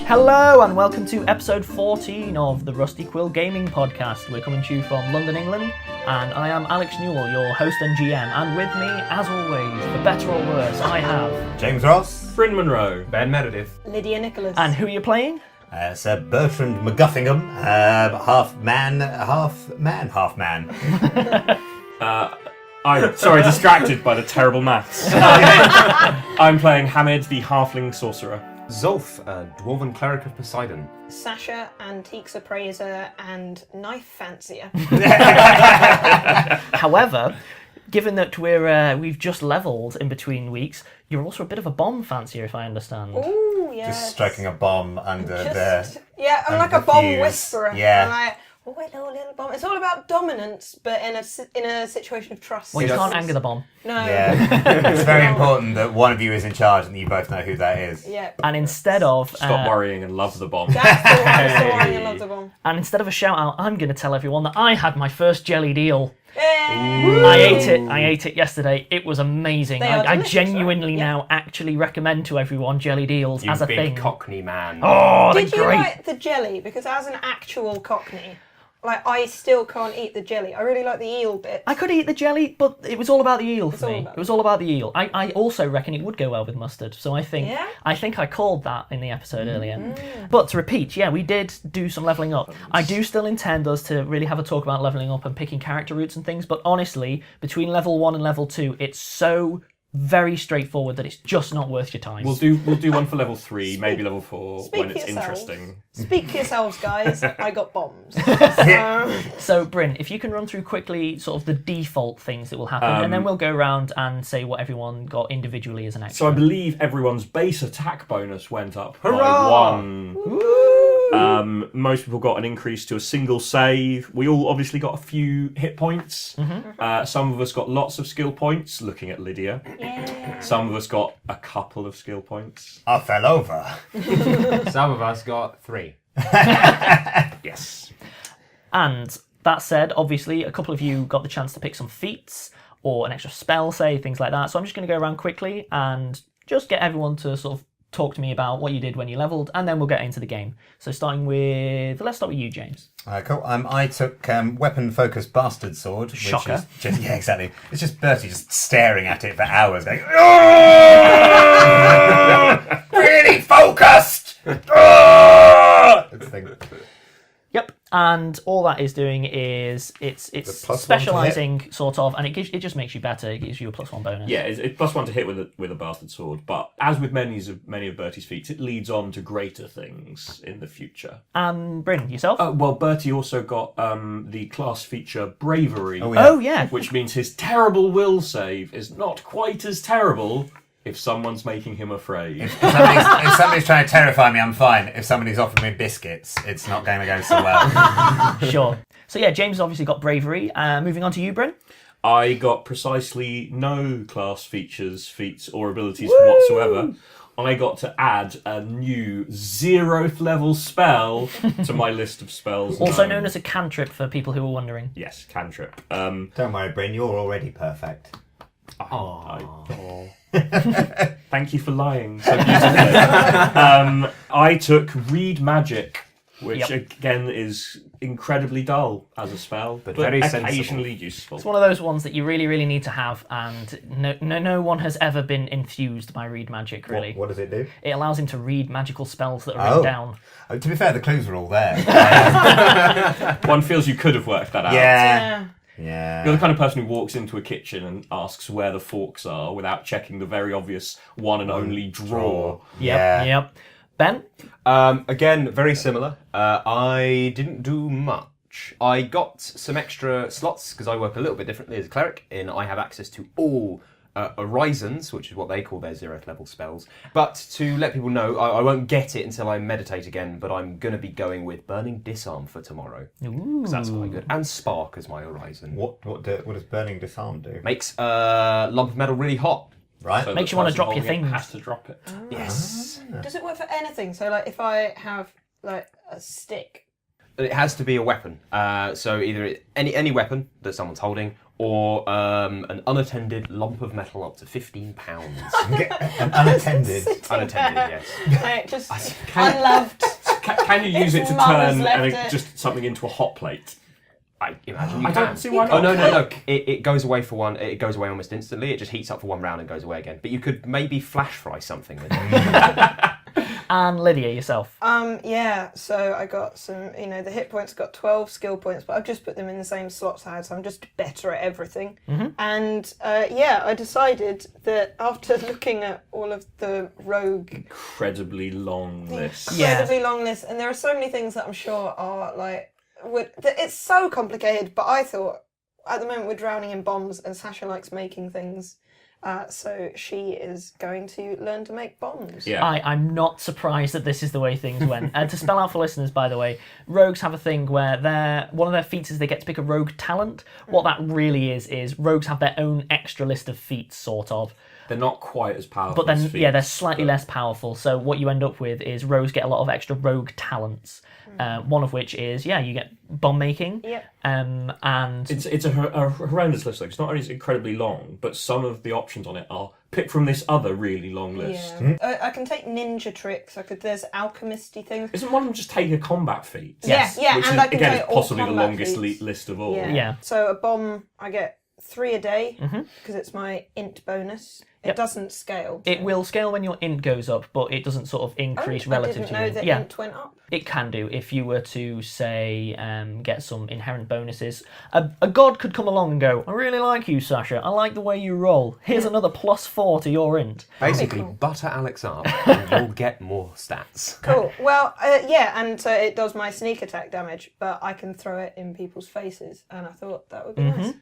Hello and welcome to episode 14 of the Rusty Quill Gaming Podcast. We're coming to you from London, England, and I am Alex Newall, your host and GM, and with me, as always, for better or worse, I have... James Ross, Bryn Monroe, Ben Meredith, Lydia Nicholas. And who are you playing? Sir Bertrand MacGuffingham, half man. I'm sorry, distracted by the terrible maths. I'm playing Hamid, the halfling sorcerer. Zolf, dwarven cleric of Poseidon. Sasha, antiques appraiser and knife fancier. However, given that we've just levelled in between weeks, you're also a bit of a bomb fancier, if I understand. Ooh, yeah. Just striking a bomb under the... Yeah, I'm like under a bomb the fuse. whisperer. Yeah. I'm like, oh, hello, little bomb. It's all about dominance, but in a situation of trust. Well, you can't anger the bomb. No. Yeah, it's very important that one of you is in charge and you both know who that is. Yeah. And instead of... Stop worrying and love the bomb. That's the one. That's the one. You love the bomb. And instead of a shout out, I'm going to tell everyone that I had my first jellied eel. Yay! I ate it yesterday. It was amazing. They are I delicious, genuinely right? Yeah. now actually recommend to everyone jellied eels You as a big thing. Cockney man. Oh, they're Did you great. like the jelly? Because as an actual Cockney, like I still can't eat the jelly. I really like the eel bit. I could eat the jelly, but it was all about the eel for all me. about It was all about the eel. I also reckon it would go well with mustard, so I think Yeah? I called that in the episode earlier. But to repeat, yeah, we did do some levelling up. I do still intend us to really have a talk about levelling up and picking character routes and things, but honestly, between level 1 and level 2, it's so very straightforward that it's just not worth your time. We'll do one for level 3, maybe level 4 Speak when for it's yourselves. interesting. Speak for yourselves, guys. I got bombs. So, Bryn, if you can run through quickly sort of the default things that will happen, and then we'll go around and say what everyone got individually as an extra. So I believe everyone's base attack bonus went up by Hurrah! 1. Most people got an increase to a single save. We all obviously got a few hit points. Some of us got lots of skill points, looking at Lydia. Yeah. Some of us got a couple of skill points. I fell over. Some of us got 3. Yes. And that said, obviously, a couple of you got the chance to pick some feats or an extra spell, say, things like that. So I'm just going to go around quickly and just get everyone to sort of talk to me about what you did when you leveled, and then we'll get into the game. So let's start with you, James. Cool. I took weapon-focused bastard sword. Shocker. Which is just, yeah, exactly. It's just Bertie just staring at it for hours going, "Oh! Really focused! Oh!" It's the thing. Yep, and all that is doing is it's +1 to specialising sort of, and it just makes you better. It gives you a +1 bonus. Yeah, it's +1 to hit with a bastard sword, but as with many of Bertie's feats, it leads on to greater things in the future. And Bryn, yourself? Well, Bertie also got the class feature Bravery, Oh yeah. which means his terrible will save is not quite as terrible if someone's making him afraid. If somebody's trying to terrify me, I'm fine. If somebody's offering me biscuits, it's not going to go so well. Sure. So yeah, James has obviously got bravery. Moving on to you, Bryn. I got precisely no class features, feats, or abilities whatsoever. I got to add a new 0th level spell to my list of spells. Also known as a cantrip for people who are wondering. Yes, cantrip. Don't worry, Bryn, you're already perfect. Thank you for lying so beautifully. I took Read Magic, which again is incredibly dull as a spell, but very occasionally sensible. useful. It's one of those ones that you really, really need to have, and no one has ever been enthused by Read Magic, really. What does it do? It allows him to read magical spells that are written down. To be fair, the clues were all there. One feels you could have worked that out. Yeah. You're the kind of person who walks into a kitchen and asks where the forks are without checking the very obvious one and only drawer. Yep. Ben? Again, very similar. I didn't do much. I got some extra slots because I work a little bit differently as a cleric, and I have access to all horizons, which is what they call their 0th level spells. But to let people know, I won't get it until I meditate again, but I'm going to be going with Burning Disarm for tomorrow. Because that's quite good. And Spark as my horizon. What does Burning Disarm do? Makes a lump of metal really hot. Right. So Makes the you wanna person drop your holding it things. has to drop it. Yes. Does it work for anything? So, like, if I have like a stick, It has to be a weapon. So either any weapon that someone's holding, or an unattended lump of metal up to 15 pounds. An unattended. Unattended, yes. Like, just unloved. Can you use it Its to mum has turn left it. just something into a hot plate? I imagine you I can. don't see why Oh not. no! It goes away for one. It goes away almost instantly. It just heats up for one round and goes away again. But you could maybe flash fry something with it. And Lydia, yourself. Yeah, so I got some, the hit points got 12 skill points, but I've just put them in the same slots I had, so I'm just better at everything. And I decided that after looking at all of the rogue Incredibly long list. incredibly long list, and there are so many things that I'm sure are it's so complicated, but I thought at the moment we're drowning in bombs and Sasha likes making things. So she is going to learn to make bombs. Yeah. I'm not surprised that this is the way things went. To spell out for listeners, by the way, rogues have a thing where one of their feats is they get to pick a rogue talent. What that really is rogues have their own extra list of feats, sort of. They're not quite as powerful. But then, as feats, they're slightly less powerful. So what you end up with is rogues get a lot of extra rogue talents. One of which is, you get bomb making. Yep. And It's a horrendous list. Like, it's not only is it incredibly long, but some of the options on it are picked from this other really long list. Yeah. I can take ninja tricks. There's alchemisty things. Isn't one of them just take a combat feat? Yes. Yeah, Which and is, I can again, take is all possibly the combat longest feats. list of all. Yeah. So a bomb, I get 3 a day because it's my int bonus. It doesn't scale. it will scale when your int goes up, but it doesn't sort of increase I relative didn't to know your that int. int went up. It can do if you were to, say, get some inherent bonuses. A god could come along and go, I really like you, Sasha. I like the way you roll. Here's another +4 to your int. Basically, cool. butter Alex up and you'll get more stats. Cool. Well, and so it does my sneak attack damage, but I can throw it in people's faces, and I thought that would be nice.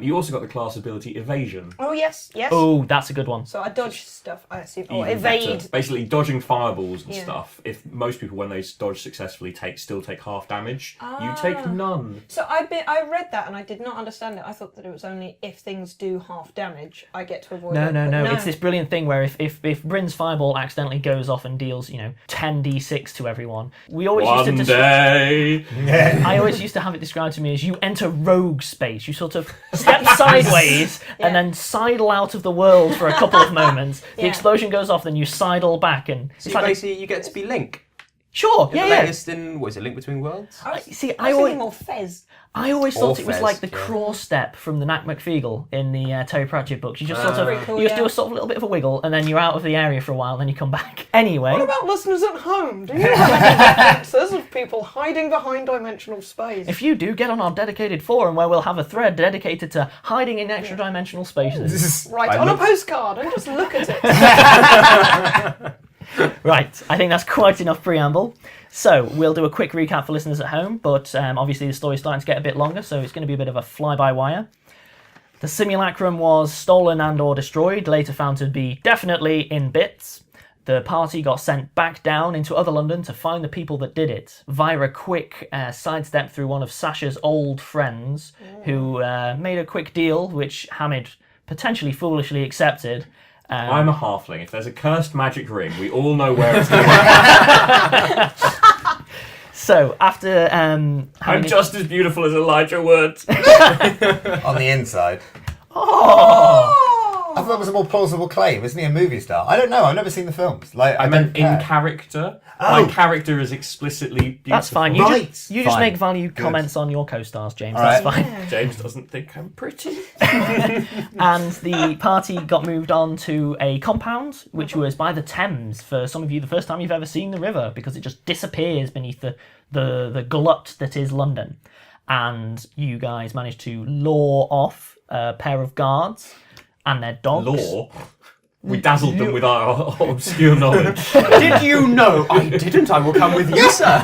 You also got the class ability evasion. Oh, yes. Oh, that's a good one. So I dodge stuff, I assume, or Even evade. better. Basically, dodging fireballs and Yeah. stuff. If most people, when they dodge successfully, still take half damage, you take none. So I read that and I did not understand it. I thought that it was only if things do half damage, I get to avoid it. No. It's this brilliant thing where if Bryn's fireball accidentally goes off and deals, 10d6 to everyone, we always used to day. I always used to have it described to me as you enter rogue space. You sort of step sideways and then sidle out of the world for a couple of moments. The Yeah. explosion goes off, then you sidle back, and So it's like basically, you get to be Link. sure, The yeah. latest in, what is it, Link Between Worlds? See, I was thinking more Fez. I always thought Or it was Fez, like the yeah. craw step from the Knack McFeagle in the Terry Pratchett books. You just sort Very of cool, you just yeah. do a sort of little bit of a wiggle, and then you're out of the area for a while, then you come back. Anyway, What about listeners at home? Do you have any references of people hiding behind dimensional space? if you do, get on our dedicated forum where we'll have a thread dedicated to hiding in extra dimensional spaces. Write on a postcard and just look at it. Right, I think that's quite enough preamble. So we'll do a quick recap for listeners at home, but obviously the story's starting to get a bit longer, so it's going to be a bit of a fly-by-wire. The simulacrum was stolen and or destroyed, later found to be definitely in bits. The party got sent back down into other London to find the people that did it, via a quick sidestep through one of Sasha's old friends, who made a quick deal, which Hamid potentially foolishly accepted. I'm a halfling. If there's a cursed magic ring, we all know where it's going. So after I'm having just as beautiful as Elijah Wood. On the inside. I thought that was a more plausible claim. Isn't he a movie star? I don't know. I've never seen the films. I meant don't care. in character. Oh. My character is explicitly beautiful. that's fine. You Right. just you just Fine. make value Good. comments on your co-stars, James. All That's right. fine. James doesn't think I'm pretty. And the party got moved on to a compound, which was by the Thames. For some of you, the first time you've ever seen the river, because it just disappears beneath the glut that is London. And you guys managed to lure off a pair of guards and their dogs. Law. We dazzled them with our obscure knowledge. Did you know? I didn't. I will come with you, sir.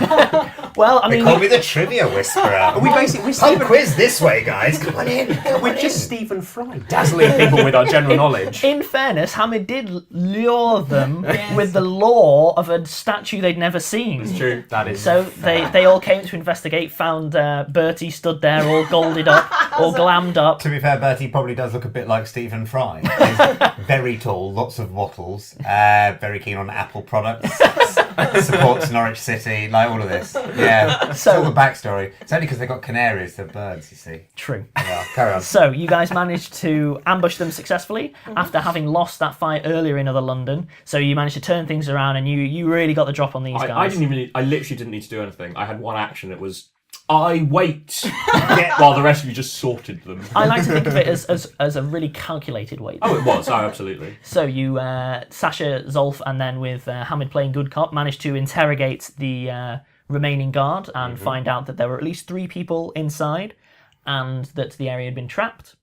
Well, I They mean, call me the trivia whisperer. We basically we're Pub Stephen, quiz this way, guys. Come on in. Come we're on just in. Stephen Fry, dazzling people with our general knowledge. in fairness, Hamid did lure them with the lore of a statue they'd never seen. It's true. That is So they all came to investigate, found Bertie stood there all golded up, all glammed up. To be fair, Bertie probably does look a bit like Stephen Fry. He's very tall, lots of wattles, very keen on Apple products. supports Norwich City, like all of this. Yeah, it's all the backstory. It's only because they've got canaries, they're birds, you see. True. Yeah, carry on. So you guys managed to ambush them successfully after having lost that fight earlier in other London. So you managed to turn things around, and you really got the drop on these guys. I literally didn't need to do anything. I had one action. It was I wait while the rest of you just sorted them. I like to think of it as a really calculated wait. Oh, it was. Oh, absolutely. So you, Sasha, Zolf, and then with Hamid playing good cop, managed to interrogate the remaining guard and find out that there were at least 3 people inside and that the area had been trapped.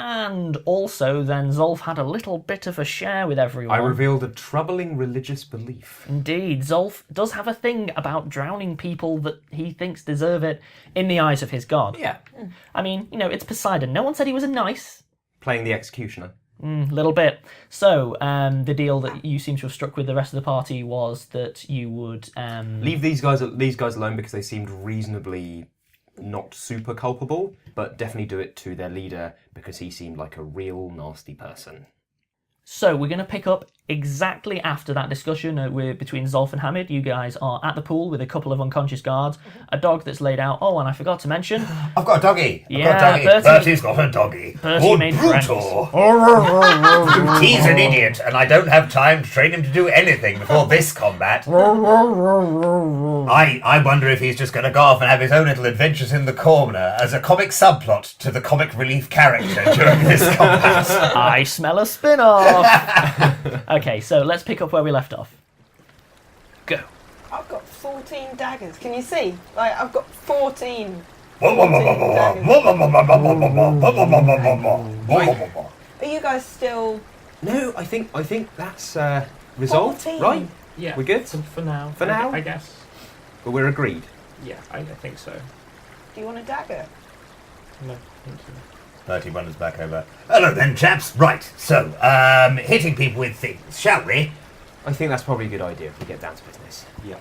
And also then Zolf had a little bit of a share with everyone. I revealed a troubling religious belief. Indeed, Zolf does have a thing about drowning people that he thinks deserve it in the eyes of his god. Yeah. I mean, it's Poseidon. No one said he was a nice. Playing the executioner. Little bit. So, the deal that you seem to have struck with the rest of the party was that you would... Leave these guys alone because they seemed reasonably not super culpable, but definitely do it to their leader because he seemed like a real nasty person. So we're going to pick up exactly after that discussion between Zolf and Hamid. You guys are at the pool with a couple of unconscious guards, a dog that's laid out. Oh, and I forgot to mention... I've got a doggy. Bertie's got a doggy. Bertie made brutal. He's an idiot, and I don't have time to train him to do anything before this combat. I wonder if he's just going to go off and have his own little adventures in the corner as a comic subplot to the comic relief character during this combat. I smell a spin-off. Okay, so let's pick up where we left off. Go. I've got 14 daggers. Can you see? I've got 14. Are you guys still... No, I think that's resolved, 14. right? Yeah. We're good? For now. For now? I guess. But we're agreed. Yeah, I think so. Do you want a dagger? No, thank you. Bertie wanders back over. Hello then, chaps. Right, so, hitting people with things, shall we? I think that's probably a good idea if we get down to business. Yeah.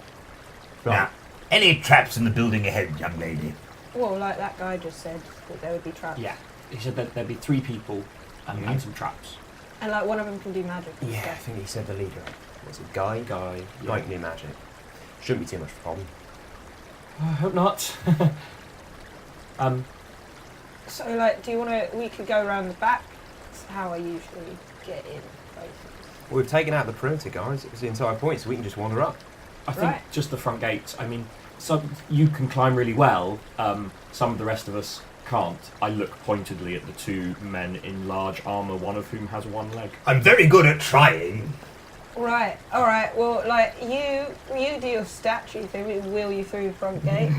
Now, any traps in the building ahead, young lady? Well, like that guy just said, that there would be traps. Yeah. He said that there'd be 3 people and some traps. And one of them can do magic and Yeah, I stuff. think he said the leader. Was it Guy? Guy. Yeah. Like new magic. Shouldn't be too much of a problem. I hope not. So, do you want to... We could go around the back. That's how I usually get in places. Well, we've taken out the perimeter guards. It's the entire point, so we can just wander up. I think just the front gates. I mean, some you can climb really well. Some of the rest of us can't. I look pointedly at the 2 men in large armour, one of whom has 1 leg. I'm very good at trying. Right, alright, well, you do your statue thing, we wheel you through the front gate.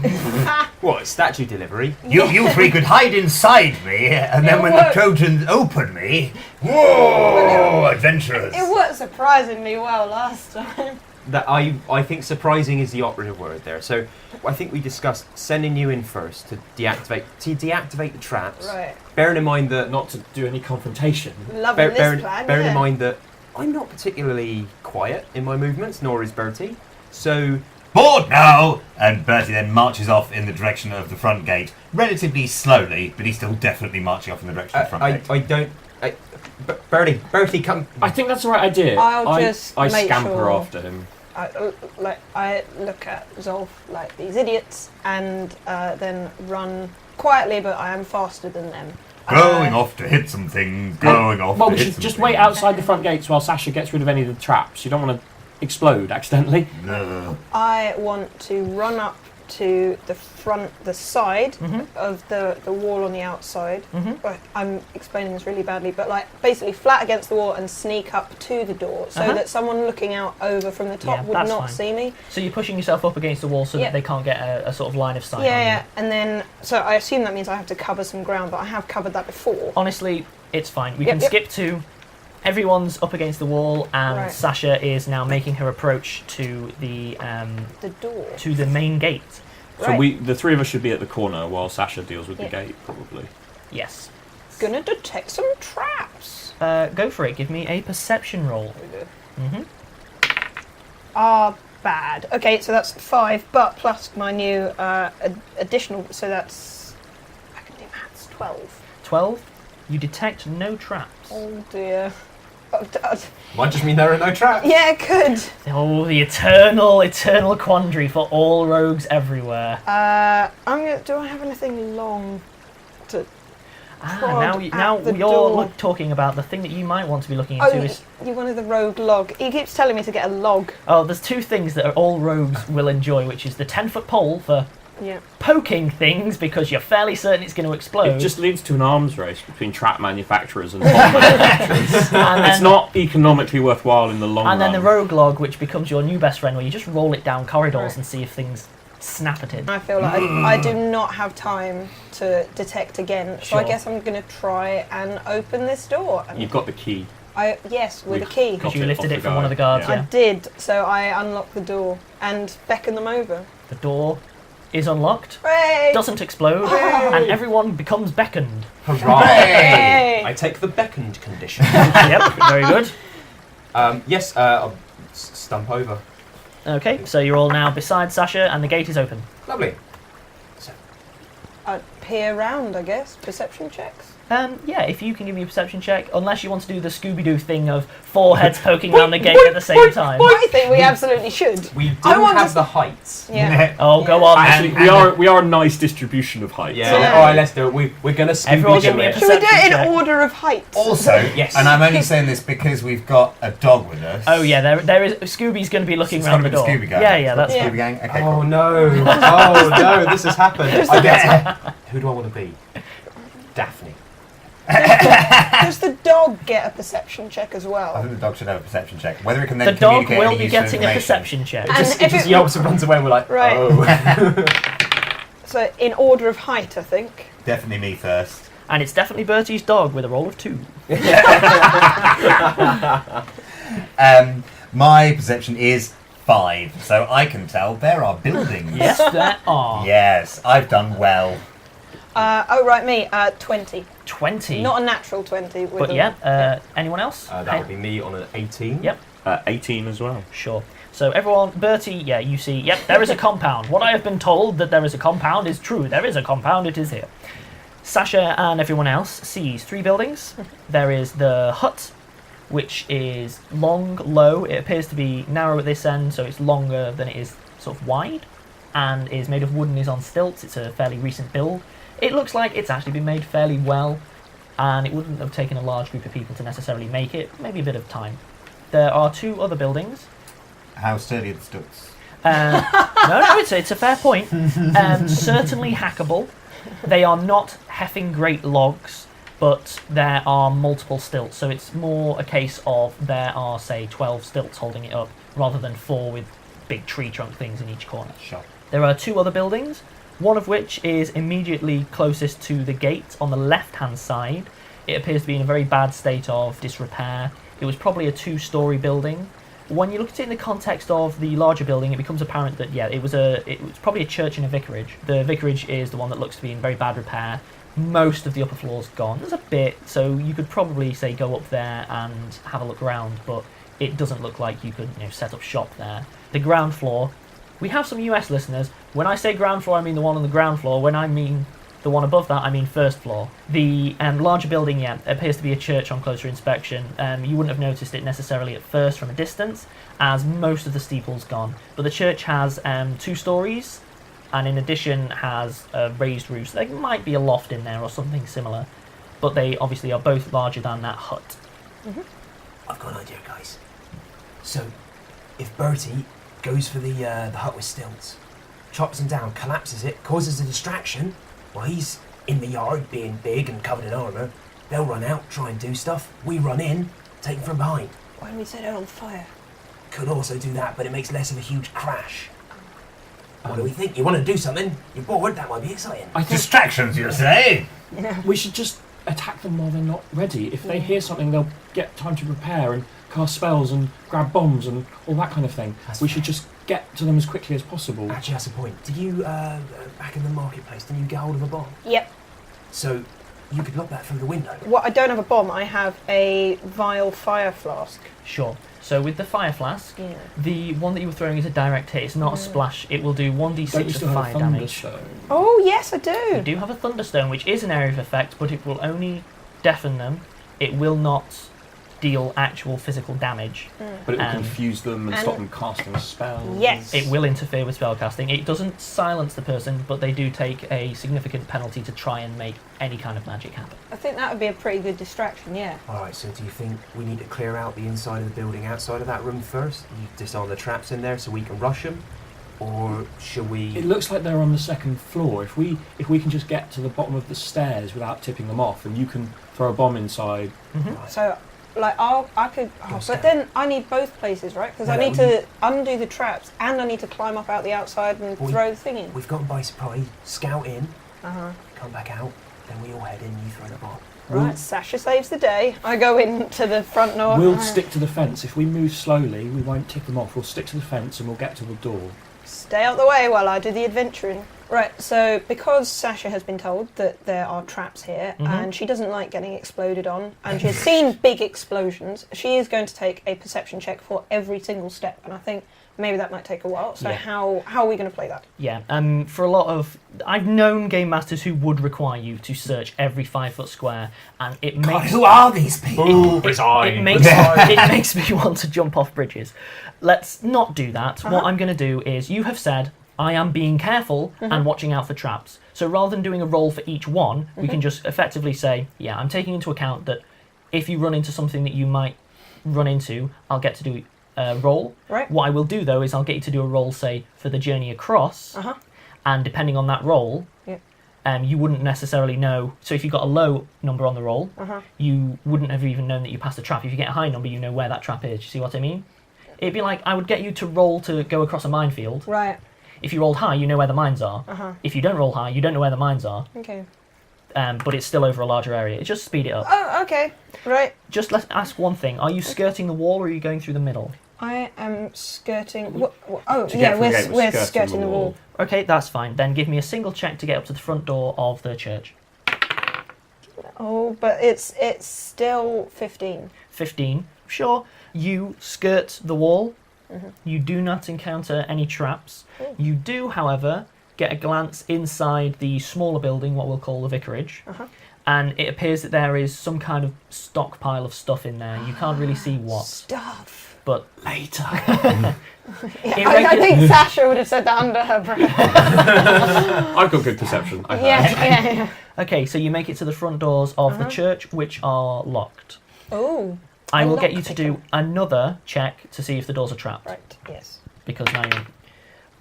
What, statue delivery? You 3 could hide inside me, and then when the Trojans open me, whoa, adventurers. It worked surprisingly well last time. That I think surprising is the operative word there. So I think we discussed sending you in first to deactivate the traps. Right. Bearing in mind that Not to do any confrontation. Loving this plan, bearing yeah. in mind that I'm not particularly quiet in my movements, nor is Bertie. So Board now! And Bertie then marches off in the direction of the front gate, relatively slowly, but he's still definitely marching off in the direction of the front gate. Bertie, come. I think that's the right idea. I'll just I make scamper sure- after him. I look at Zolf like these idiots and then run quietly, but I am faster than them. Going off to hit some things, going off Well, to we hit should some just things. wait outside the front gates while Sasha gets rid of any of the traps. You don't want to explode accidentally. No. I want to run up to the side of the wall on the outside. I'm explaining this really badly, but basically flat against the wall and sneak up to the door so that someone looking out over from the top would that's not fine. see me. So you're pushing yourself up against the wall so Yeah. that they can't get a sort of line of sight on Yeah, you. and then so I assume that means I have to cover some ground, but I have covered that before. Honestly, it's fine. We Yep, can yep. skip to everyone's up against the wall, and Right. Sasha is now making her approach to the The door. main gate. So Right. the 3 of us should be at the corner while Sasha deals with the Yeah. gate, probably. Yes. Gonna detect some traps. Go for it. Give me a perception roll. Bad. Okay, so that's 5, but plus my new additional, so that's, I can do maths, 12. 12. You detect no traps. Oh dear. Might just mean there are no traps. Yeah, it could. Oh, the eternal quandary for all rogues everywhere. Do I have anything long to prod Now at the you're door? talking about the thing that you might want to be looking into is... you wanted the rogue log. He keeps telling me to get a log. Oh, there's two things that all rogues will enjoy, which is the 10-foot pole for Yeah. poking things because you're fairly certain it's going to explode. It just leads to an arms race between trap manufacturers and bomb manufacturers. And It's then- not economically worthwhile in the long And run. then the rogue log, which becomes your new best friend, where you just roll it down corridors Right. and see if things snap at it. I feel like I do not have time to detect again, so I Sure. guess I'm going to try and open this door. And You've got the key. yes, with a We've key. Because got you it lifted off it the from one of the guard, guards, yeah. yeah. I did, so I unlock the door and beckon them over. The door is unlocked, Hooray! doesn't explode, and everyone becomes beckoned. Hooray! Hey! I take the beckoned condition. Yep, very good. Yes, I'll stump over. Okay, so you're all now beside Sasha, and the gate is open. Lovely. I'd peer around, I guess. Perception checks. Yeah, if you can give me a perception check, unless you want to do the Scooby-Doo thing of 4 heads poking around the gate at the same time. I think we absolutely should. We I do want have to- the heights. Yeah. Oh, go Yeah. on. Actually, we are a nice distribution of height. Yeah. So Yeah. All right, let's do it. We're gonna Everyone Scooby give do me a it. Should we do it Perception in check. order of height? Also, Yes. and I'm only saying this because we've got a dog with us. Oh yeah, there is Scooby's going to be looking It's around gotta the be door. the Scooby gang. Yeah, that's Yeah. Scooby gang. Okay. Oh cool. no! Oh no! This has happened. I get it. Who do I want to be? Daphne. Does the dog get a perception check as I well? think the dog should have a perception check. Whether it can then The dog communicate will any be useful getting a information. perception check. It just, And it if just it- yelps and runs away. We're like, Right. oh. So in order of height, I think. Definitely me first. And it's definitely Bertie's dog with a roll of 2. My perception is 5, so I can tell there are buildings. Yes, there are. Yes, I've done well. Oh right, me. 20. 20. Not a natural 20. With But a- yeah, anyone else? That would be me on an 18. Yep. 18 as well. Sure. So everyone, Bertie, yeah, you see, yep, there is a compound. What I have been told that there is a compound is true. There is a compound, it is here. Sasha and everyone else sees 3 buildings. There is the hut, which is long, low. It appears to be narrow at this end, so it's longer than it is sort of wide, and is made of wood and is on stilts. It's a fairly recent build. It looks like it's actually been made fairly well, and it wouldn't have taken a large group of people to necessarily make it, maybe a bit of time. There are 2 other buildings. How sturdy are the stilts? No, it's a fair point. Certainly hackable. They are not heffing great logs, but there are multiple stilts, so it's more a case of there are, say, 12 stilts holding it up, rather than 4 with big tree trunk things in each corner. Sure. There are 2 other buildings, one of which is immediately closest to the gate on the left-hand side. It appears to be in a very bad state of disrepair. It was probably a 2-storey building. When you look at it in the context of the larger building, it becomes apparent that, yeah, it was probably a church and a vicarage. The vicarage is the one that looks to be in very bad repair. Most of the upper floor's gone. There's a bit, so you could probably, say, go up there and have a look around, but it doesn't look like you could, set up shop there. The ground floor, we have some US listeners. When I say ground floor, I mean the one on the ground floor. When I mean the one above that, I mean first floor. The larger building, yeah, appears to be a church on closer inspection. You wouldn't have noticed it necessarily at first from a distance, as most of the steeple's gone. But the church has 2 stories, and in addition has a raised roof. So there might be a loft in there or something similar, but they obviously are both larger than that hut. I've got an idea, guys. So, if Bertie goes for the hut with stilts, chops them down, collapses it, causes a distraction, while he's in the yard being big and covered in armour, they'll run out, try and do stuff. We run in, take them from behind. Why don't we set it on fire? Could also do that, but it makes less of a huge crash. What do we think? You want to do something? You're bored? That might be exciting. I think Distractions, you say? we should just attack them while they're not ready. If they hear something, they'll get time to prepare and cast spells and grab bombs and all that kind of thing. That's We should just get to them as quickly as possible. Actually, that's a point. Did you, back in the marketplace, did you get hold of a bomb? Yep. So, you could lock that through the window. What? I don't have a bomb. I have a vial fire flask. Sure. So with the fire flask, Yeah. the one that you were throwing is a direct hit. It's not a splash. It will do Don't you 1d6 still of have a fire damage. thunderstone? Oh yes, I You do. do have a thunderstone, which is an area of effect, but it will only deafen them. It will not deal actual physical damage. But it will confuse them and stop them casting spells. Yes. It will interfere with spellcasting. It doesn't silence the person, but they do take a significant penalty to try and make any kind of magic happen. I think that would be a pretty good distraction, yeah. Alright, so do you think we need to clear out the inside of the building outside of that room first? You disarm the traps in there so we can rush them? Or should we... It looks like they're on the second floor. If we can just get to the bottom of the stairs without tipping them off, and you can throw a bomb inside. So, like, I could... Oh, but then I need both places, right? Because I No, need to undo the traps, and I need to climb up out the outside and throw the thing in. We've got them by surprise, scout in, come back out, then we all head in, you throw the bomb. Right, Sasha saves the day. I go into the front door. We'll stick to the fence. If we move slowly, we won't tip them off. We'll stick to the fence and we'll get to the door. Stay out the way while I do the adventuring. Right, so because Sasha has been told that there are traps here, and she doesn't like getting exploded on, and she's seen big explosions, she is going to take a perception check for every single step, and I think maybe that might take a while. So Yeah. how are we going to play that? Yeah, for a lot of... I've known game masters who would require you to search every 5 foot square, and it God, makes... who are these people? It makes me want to jump off bridges. Let's not do that. What I'm going to do is, you have said, I am being careful and watching out for traps. So rather than doing a roll for each one, we can just effectively say, yeah, I'm taking into account that if you run into something that you might run into, I'll get to do a roll. Right. What I will do, though, is I'll get you to do a roll, say, for the journey across, and depending on that roll, you wouldn't necessarily know. So if you got a low number on the roll, you wouldn't have even known that you passed a trap. If you get a high number, you know where that trap is. You see what I mean? It'd be like, I would get you to roll to go across a minefield. Right. If you rolled high, you know where the mines are. If you don't roll high, you don't know where the mines are. Okay. But it's still over a larger area. It just speed it up. Oh, okay. Right. Just let's ask one thing. Are you skirting the wall or are you going through the middle? I am skirting... To get from the gate, we're skirting the wall. Okay, that's fine. Then give me a single check to get up to the front door of the church. Oh, but it's still 15. 15. Sure. You skirt the wall. You do not encounter any traps. You do, however, get a glance inside the smaller building, what we'll call the vicarage. And it appears that there is some kind of stockpile of stuff in there. You can't really see what. Stuff. But later. I think Sasha would have said that under her breath. I've got good perception. I heard. Yeah. Okay, so you make it to the front doors of the church, which are locked. Oh. I will get you to do another check to see if the doors are trapped. Right, yes. Because now you're...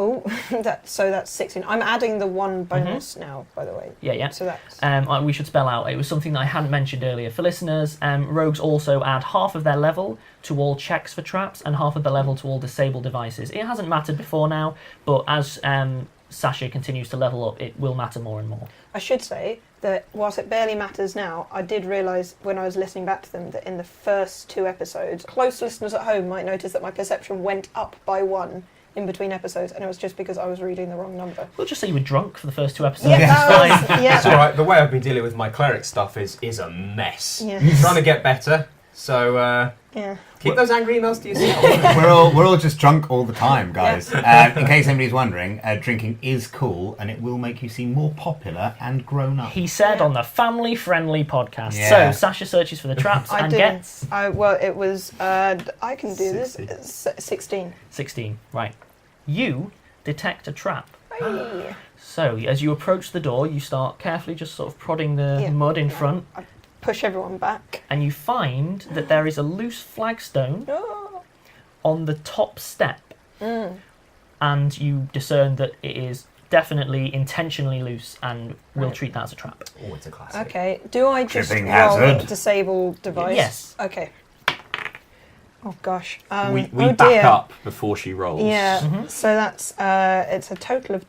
Oh, that's 16. I'm adding the one bonus now, by the way. Yeah. So that's... we should spell out, it was something that I hadn't mentioned earlier. For listeners, rogues also add half of their level to all checks for traps and half of the level to all disabled devices. It hasn't mattered before now, but as Sasha continues to level up, it will matter more and more. I should say that whilst it barely matters now, I did realise when I was listening back to them that in the first 2 episodes, close listeners at home might notice that my perception went up by 1 in between episodes, and it was just because I was reading the wrong number. We'll just say you were drunk for the first 2 episodes. Yeah, that was, It's alright, the way I've been dealing with my cleric stuff is a mess. Yeah. Trying to get better, so keep those angry emails to yourself. we're all just drunk all the time, guys. In case anybody's wondering, drinking is cool and it will make you seem more popular and grown up. He said on the family-friendly podcast. Yeah. So Sasha searches for the traps I and did. gets... It was... I can do this. It's 16. 16, right. You detect a trap. Hey. So as you approach the door, you start carefully just sort of prodding the mud in front, I push everyone back. and you find that there is a loose flagstone Oh. on the top step. And you discern that it is definitely intentionally loose and we'll treat that as a trap. Oh, it's a classic. Okay, do I just Tripping roll hazard. disable device? Yes. Okay. Oh gosh. We oh back dear. up before she rolls. Yeah. So that's it's a total of.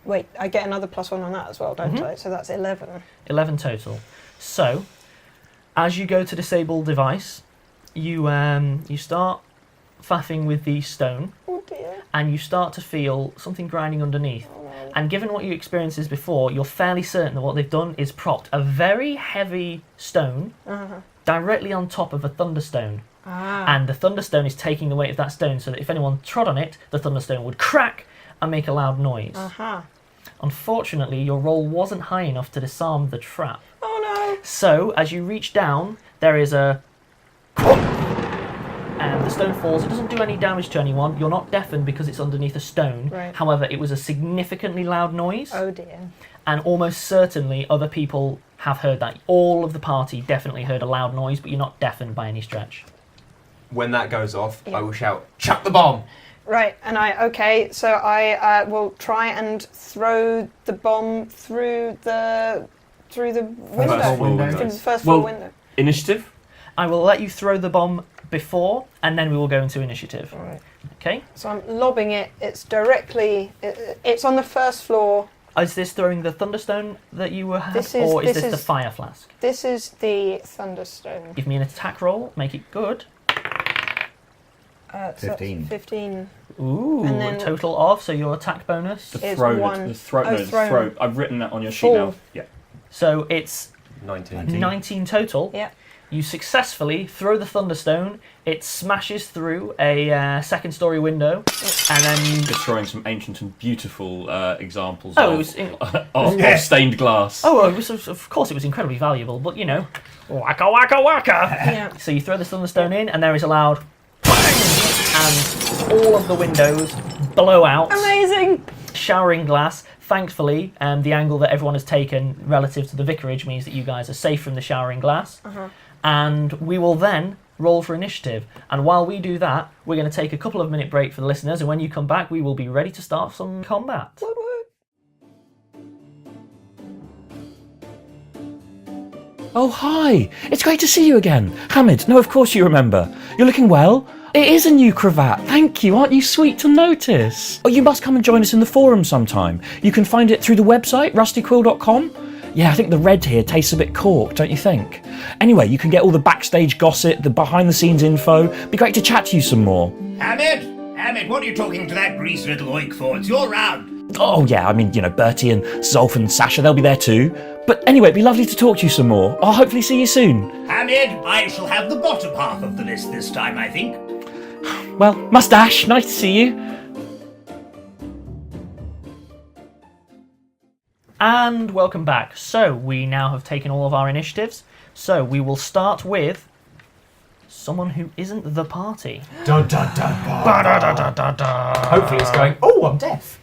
Wait, I get another +1 on that as well, don't I? So that's 11. 11 total. So, as you go to disable device, you start faffing with the stone, Oh dear. and you start to feel something grinding underneath. And given what you experienced before, you're fairly certain that what they've done is propped a very heavy stone directly on top of a thunderstone. And the thunderstone is taking the weight of that stone, so that if anyone trod on it, the thunderstone would crack and make a loud noise. Unfortunately, your roll wasn't high enough to disarm the trap. Oh no. So, as you reach down, there is a the stone falls. It doesn't do any damage to anyone. You're not deafened because it's underneath a stone. Right. However, it was a significantly loud noise. Oh dear. And almost certainly other people have heard that. All of the party definitely heard a loud noise, but you're not deafened by any stretch. When that goes off, Yeah. I will shout, "Chuck the bomb!" Right, and so I will try and throw the bomb through the window. First floor window. Through the first floor Well, window. Initiative? I will let you throw the bomb before, and then we will go into initiative. Right. Okay? So I'm lobbing it. It's directly. It's on the first floor. Is this throwing the thunderstone that you were having, This is- or is this this the is- fire flask? This is the thunderstone. Give me an attack roll, make it good. So 15. 15. Ooh, And then- a total of, so your attack bonus. It's throw. one. The throw. Oh, No, the thrown. throw. I've written that on your sheet 4. now. Yeah. So it's 19. 19 total. Yeah. You successfully throw the thunderstone, it smashes through a second story window, and then... Destroying some ancient and beautiful examples Oh, it of, was in- of stained glass. Oh, it was, of course it was incredibly valuable, but you know, waka waka waka! Yeah. So you throw the thunderstone in, and there is a loud bang, and all of the windows blow out, Amazing. showering glass. Thankfully, the angle that everyone has taken relative to the vicarage means that you guys are safe from the showering glass. And we will then roll for initiative. And while we do that, we're going to take a couple of minute break for the listeners, and when you come back, we will be ready to start some combat. Woot woot. Oh, hi! It's great to see you again. Hamid, no, of course you remember. You're looking well. It is a new cravat, thank you. Aren't you sweet to notice? Oh, you must come and join us in the forum sometime. You can find it through the website, rustyquill.com. Yeah, I think the red here tastes a bit corked, don't you think? Anyway, you can get all the backstage gossip, the behind-the-scenes info. Be great to chat to you some more. Hamid, what are you talking to that greasy little oik for? It's your round. Oh, yeah, I mean, you know, Bertie and Zolf and Sasha, they'll be there too. But anyway, it'd be lovely to talk to you some more. I'll hopefully see you soon. Hamid, I shall have the bottom half of the list this time, I think. Well, Mustache, nice to see you. And welcome back. So we now have taken all of our initiatives. So we will start with someone who isn't the party. Dun, dun, dun, dun. Hopefully it's going, oh, I'm deaf.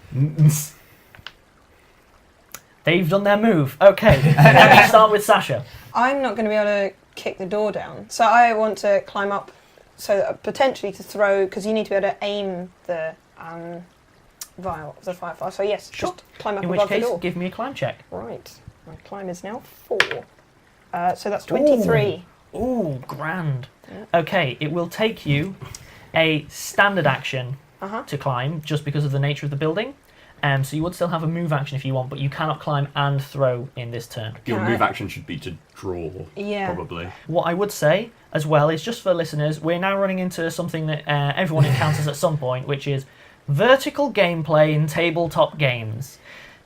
They've done their move. Okay, let me start with Sasha. I'm not going to be able to kick the door down, so I want to climb up, so that potentially to throw, because you need to be able to aim the vial of the firefly. So yes, Sure. just climb up In which above the case, door. give me a climb check. Right, my climb is now 4. So that's 23. Ooh, grand. Okay, it will take you a standard action to climb, just because of the nature of the building. So you would still have a move action if you want, but you cannot climb and throw in this turn. Your Can move I- action should be to draw, Yeah. probably. What I would say, as well, is just for listeners, we're now running into something that everyone encounters at some point, which is vertical gameplay in tabletop games.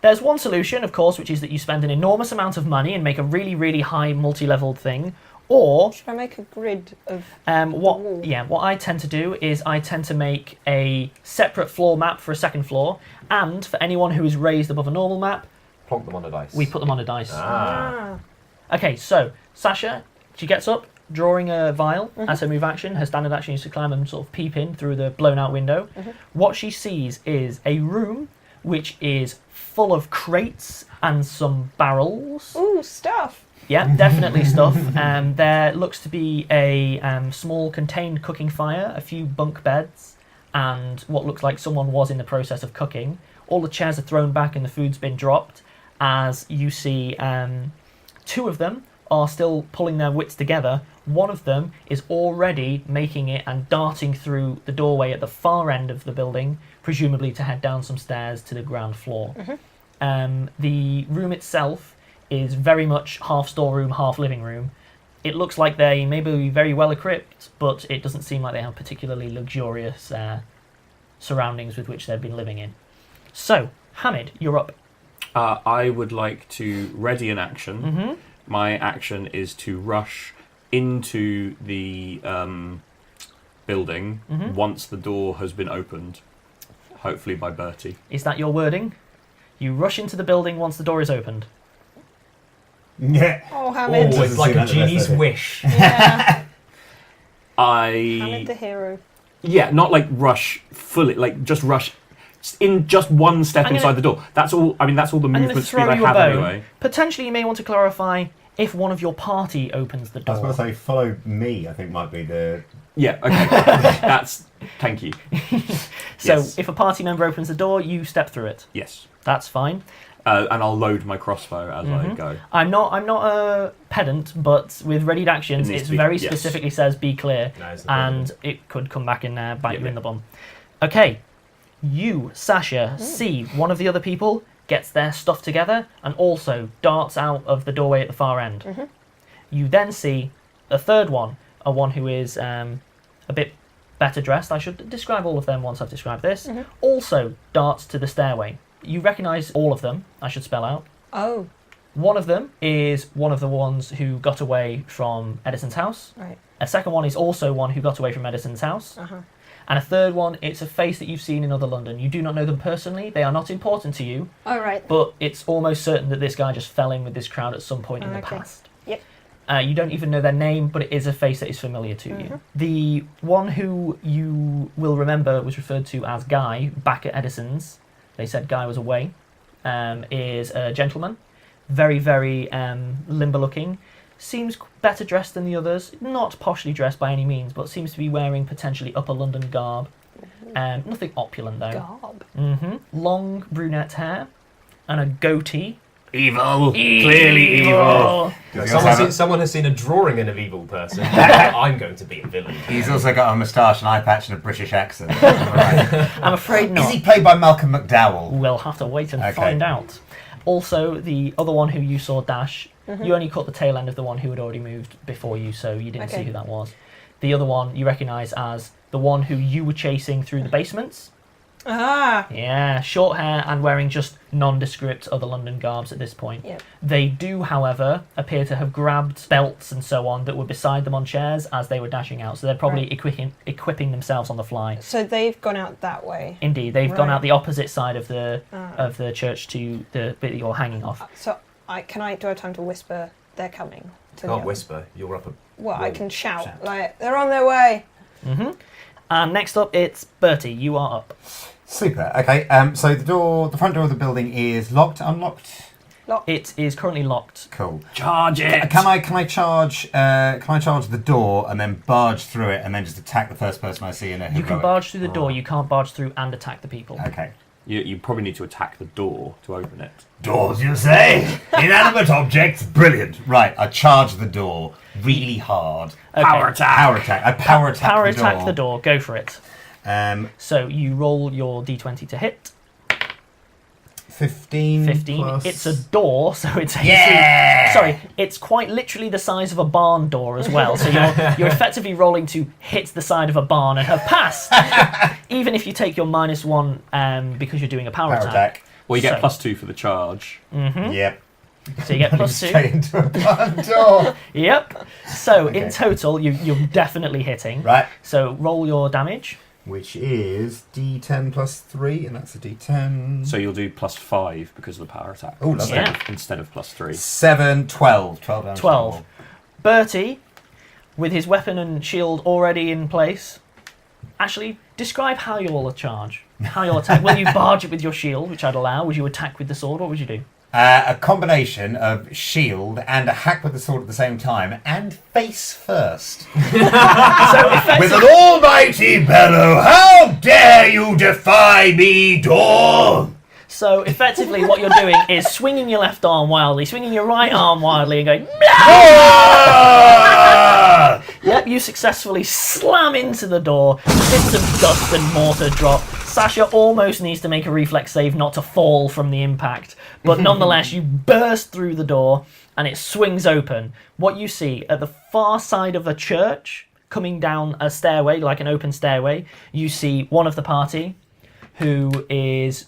There's one solution, of course, which is that you spend an enormous amount of money and make a really, really high multi-leveled thing, or Should I make a grid of... what I tend to do is I tend to make a separate floor map for a second floor, and for anyone who is raised above a normal map, Plonk them on a dice. we put them on a dice. Ah. Okay, so Sasha, she gets up, drawing a vial as her move action. Her standard action is to climb and sort of peep in through the blown out window. What she sees is a room which is full of crates and some barrels. Ooh, stuff. Yeah, definitely stuff. There looks to be a small contained cooking fire, a few bunk beds, and what looks like someone was in the process of cooking. All the chairs are thrown back and the food's been dropped, as you see 2 of them are still pulling their wits together. One of them is already making it and darting through the doorway at the far end of the building, presumably to head down some stairs to the ground floor. The room itself is very much half storeroom, half living room. It looks like they may be very well equipped, but it doesn't seem like they have particularly luxurious surroundings with which they've been living in. So, Hamid, you're up. I would like to ready an action. My action is to rush into the building once the door has been opened, hopefully by Bertie. Is that your wording? You rush into the building once the door is opened. Yeah. Oh, Hamid. Oh, it's like a Doesn't seem genie's like the best wish. Yeah. Hamid the hero. Yeah, not like rush fully, like just rush in just one step inside the door. That's all. I mean, that's all the movement speed I have anyway. Potentially, you may want to clarify if one of your party opens the door. I was going to say, follow me, I think might be the... Yeah, okay. Thank you. So, Yes. if a party member opens the door, you step through it. Yes. That's fine. And I'll load my crossbow as I go. I'm not a pedant, but with readied actions, It needs it to be- very yes. specifically says be clear, That is the and it could come back and bite you in the bum. Okay, you, Sasha, see one of the other people gets their stuff together and also darts out of the doorway at the far end. You then see a third one, one who is a bit better dressed. I should describe all of them once I've described this. Also darts to the stairway. You recognise all of them, I should spell out. Oh, One of them is one of the ones who got away from Edison's house. right. A second one is also one who got away from Edison's house. And a third one, it's a face that you've seen in other London. You do not know them personally, they are not important to you, All right. but it's almost certain that this guy just fell in with this crowd at some point in the Okay. past. Yep. You don't even know their name, but it is a face that is familiar to you. The one who you will remember was referred to as Guy back at Edison's. They said Guy was away. Is a gentleman, very, very limber looking. Seems better dressed than the others. Not poshly dressed by any means, but seems to be wearing potentially upper London garb. Nothing opulent though. Garb. Long brunette hair and a goatee. Evil. Clearly evil. Someone has seen a drawing of an evil person. I'm going to be a villain. He's also got a moustache, an eye patch, and a British accent. I'm afraid not. Is he played by Malcolm McDowell? We'll have to wait and Okay. find out. Also, the other one who you saw dash, you only caught the tail end of the one who had already moved before you, so you didn't see Okay. who that was. The other one you recognise as the one who you were chasing through the basements. Ah. Yeah, short hair and wearing just nondescript other London garbs at this point. Yep. They do, however, appear to have grabbed belts and so on that were beside them on chairs as they were dashing out, so they're probably equipping themselves on the fly. So they've gone out that way. Indeed, they've gone Right. out the opposite side of the church to the bit that you're hanging off. So do I have time to whisper they're coming? To Can't the- whisper. You're up a... Well, I Well, can shout, shout. like, they're on their way. And next up, it's Bertie. You are up. Super. Okay. So the front door of the building is locked, unlocked. It is currently locked. Cool. Charge it. Can I charge? Can I charge the door and then barge through it and then just attack the first person I see in a heroic? You can barge through the door. You can't barge through and attack the people. Okay. You probably need to attack the door to open it. Doors, you say? Inanimate objects? Brilliant. Right. I charge the door really hard. Okay. Power attack. Power attack. I power attack Power the attack door. the door. Go for it. So you roll your d20 to hit. 15. 15. Plus... It's a door, so it's Yeah! Sorry, it's quite literally the size of a barn door as well. So you're effectively rolling to hit the side of a barn and have passed. Even if you take your -1 because you're doing a power attack. Well, you get So- +2 for the charge. Yep. So you get +2. Straight into a barn door. Yep. So in Okay. total, you're definitely hitting. Right. So roll your damage. Which is D10 plus 3, and that's a D10. So you'll do +5 because of the power attack. Oh, lovely. Instead of +3. 7, 12. 12 damage. 12. Bertie, with his weapon and shield already in place, actually describe how you'll charge. How you'll attack. Will you barge it with your shield, which I'd allow? Would you attack with the sword? What would you do? A combination of shield and a hack with the sword at the same time, and face first. With an almighty bellow, how dare you defy me, door? So effectively, what you're doing is swinging your left arm wildly, swinging your right arm wildly, and going. Ah! Yep, you successfully slam into the door. Bits of dust and mortar drop. Sasha almost needs to make a reflex save not to fall from the impact, but nonetheless, you burst through the door and it swings open. What you see at the far side of the church, coming down a stairway, like an open stairway, you see one of the party who is,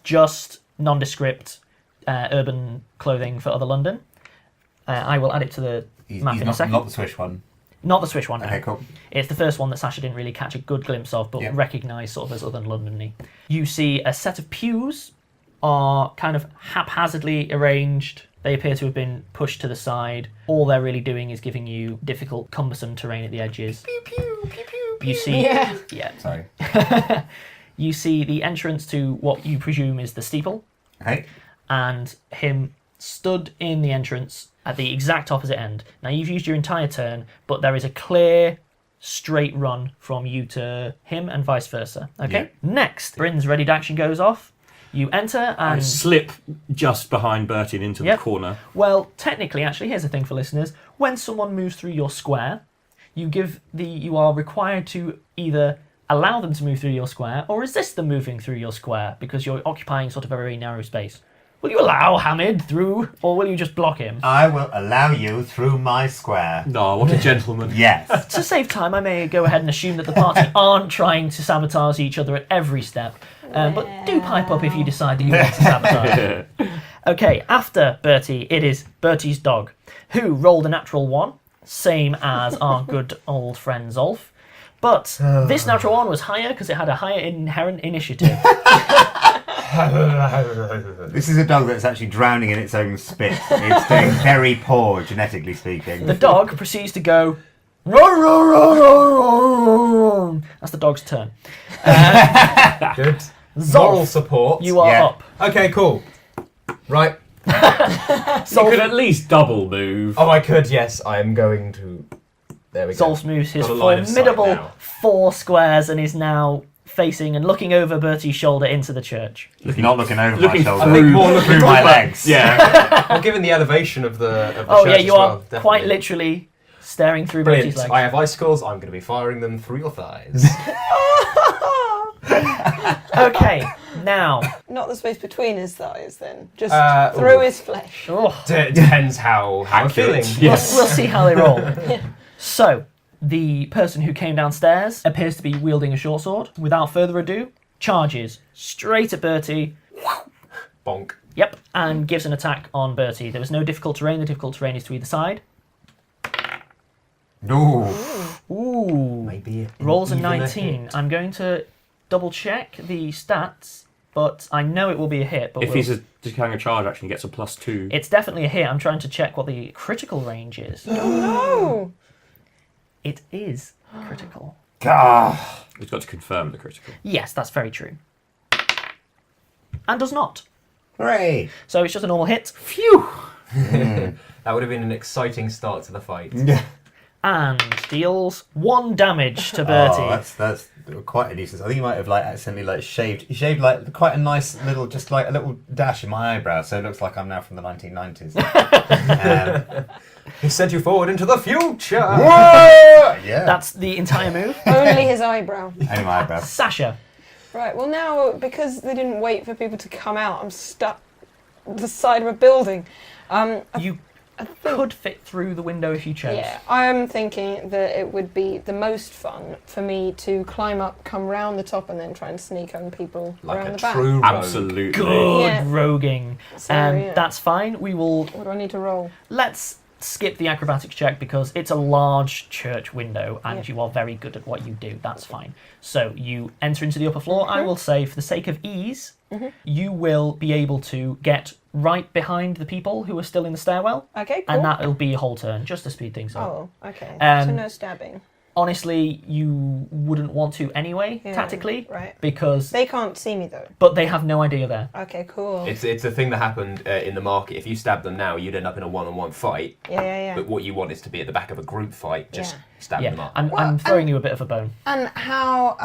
just nondescript urban clothing for other London. I will add it to the map in a second. Not the Swish one. Not the Swish one, no. Okay, cool. It's the first one that Sasha didn't really catch a good glimpse of, but Yep. recognised sort of as other London-y. You see a set of pews are kind of haphazardly arranged They appear to have been pushed to the side. All they're really doing is giving you difficult, cumbersome terrain at the edges. Pew, pew, pew, pew, You see, Yeah. Sorry. You see the entrance to what you presume is the steeple, Okay. and him stood in the entrance at the exact opposite end. Now you've used your entire turn, but there is a clear, straight run from you to him and vice versa. Okay. Next, Bryn's ready to action goes off. You enter I and slip just behind Bertie and into Yep. the corner. well, technically, actually, here's the thing for listeners: when someone moves through your square, you are required to either allow them to move through your square or resist them moving through your square because you're occupying sort of a very narrow space. Will you allow Hamid through, or will you just block him? I will allow you through my square. No, what a gentleman. Yes. To save time, I may go ahead and assume that the party aren't trying to sabotage each other at every step. But do pipe up if you decide that you want to sabotage. Okay, after Bertie, it is Bertie's dog, who rolled a natural 1, same as our good old friend Zolf. But this natural 1 was higher because it had a higher inherent initiative. This is a dog that's actually drowning in its own spit. It's doing very poor, genetically speaking. The dog proceeds to go. "Roar, roar, roar, roar, roar, roar." That's the dog's turn. Good. Zolf, Moral support. you are Yeah. up. Okay, cool. Right. You could at least double move. Oh, I could, yes. I am going to... There we go. Zolf moves his Got a line of sight formidable now. 4 squares and is now facing and looking over Bertie's shoulder into the church. Not looking over my looking shoulder. I think more through my legs. Yeah. Well, given the elevation of the Oh church yeah, you as are well, definitely. quite literally staring through Brilliant. Bertie's legs. I have icicles. I'm going to be firing them through your thighs. Okay, now. Not the space between his thighs, then. Just Uh, through ooh. his flesh. Oh, Depends how I'm feeling. Yes. we'll see how they roll. So, the person who came downstairs appears to be wielding a short sword. Without further ado, charges straight at Bertie. Bonk. Yep, and gives an attack on Bertie. There was no difficult terrain. The difficult terrain is to either side. No. Ooh. Maybe Rolls a even 19. hit. I'm going to double check the stats, but I know it will be a hit. But If he's carrying a charge action, he gets a +2. it's definitely a hit. I'm trying to check what the critical range is. No! It is critical. Ah. He's got to confirm the critical. Yes, that's very true. And does not. Hooray. So it's just a normal hit. Phew! That would have been an exciting start to the fight. Yeah. And deals 1 damage to Bertie. Oh, that's quite a nuisance. I think you might have accidentally shaved. You shaved quite a nice little, just like a little dash in my eyebrow, so it looks like I'm now from the 1990s. He sent you forward into the future. Whoa! Yeah. That's the entire move. Only his eyebrow. Only my eyebrow. Sasha. Right, well now, because they didn't wait for people to come out, I'm stuck at the side of a building. You could fit through the window if you chose. Yeah, I am thinking that it would be the most fun for me to climb up, come round the top, and then try and sneak on people Like around a the back. true rogue. Absolutely. Good Yeah. roguing. So, yeah. That's fine. We will... What do I need to roll? Let's skip the acrobatics check because it's a large church window and Yeah. you are very good at what you do. That's fine. So you enter into the upper floor. I will say, for the sake of ease, you will be able to get right behind the people who are still in the stairwell, Okay, cool. and that'll be a whole turn just to speed things up. Oh, okay. Um, So no stabbing. Honestly, you wouldn't want to anyway, Yeah, tactically, right. because They can't see me though. but they have no idea there. Okay, cool. It's a thing that happened in the market. If you stab them now, you'd end up in a one-on-one fight. Yeah. But what you want is to be at the back of a group fight, just Yeah. stab them Yeah, up. I'm throwing you a bit of a bone. And how